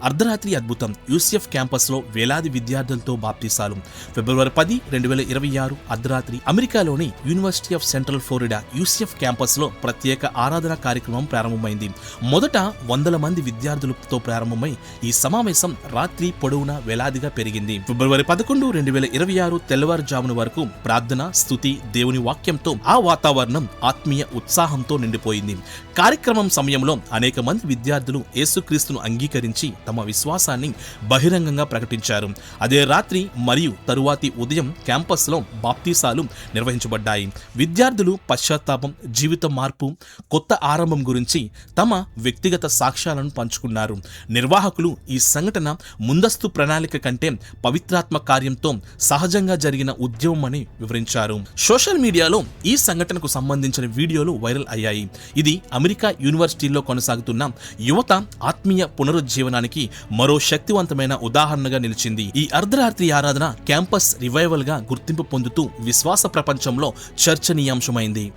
అర్ధరాత్రి అద్భుతం UCF campus లో వేలాది విద్యార్థులతో బాప్తీసాలు. ఫిబ్రవరి 10, 2026 అర్ధరాత్రి అమెరికాలోని university of central Florida UCF campus లో ప్రత్యేక ఆరాధన కార్యక్రమం ప్రారంభమైంది. మొదట వందల మంది విద్యార్థులతో ప్రారంభమై ఈ సమావేశం రాత్రి పొడవునా వేలాదిగా పెరిగింది. ఫిబ్రవరి 11, 2026 తెల్లవారుజామున వరకు ప్రార్థన, స్తుతి, దేవుని వాక్యంతో ఆ వాతావరణం ఆత్మీయ ఉత్సాహంతో నిండిపోయింది. కార్యక్రమం సమయంలో అనేక మంది విద్యార్థులు యేసుక్రీస్తును అంగీకరించి తమ విశ్వాసాన్ని బహిరంగంగా ప్రకటించారు. అదే రాత్రి మరియు తరువాతి ఉదయం క్యాంపస్లో బాప్తీసాలు నిర్వహించబడ్డాయి. విద్యార్థులు పశ్చాత్తాపం, జీవిత మార్పు, కొత్త ఆరంభం గురించి తమ వ్యక్తిగత సాక్ష్యాలను పంచుకున్నారు. నిర్వాహకులు ఈ సంఘటన ముందస్తు ప్రణాళిక కంటే పవిత్రాత్మ కార్యంతో సహజంగా జరిగిన ఉద్యమం అని వివరించారు. సోషల్ మీడియాలో ఈ సంఘటనకు సంబంధించిన వీడియోలు వైరల్ అయ్యాయి. ఇది అమెరికా యూనివర్సిటీల్లో కొనసాగుతున్న యువత ఆత్మీయ పునరుజ్జీవనానికి మరో శక్తివంతమైన ఉదాహరణగా నిలిచింది. ఈ అర్ధరాత్రి ఆరాధన క్యాంపస్ రివైవల్ గా గుర్తింపు పొందుతూ విశ్వాస ప్రపంచంలో చర్చనీయాంశమైంది.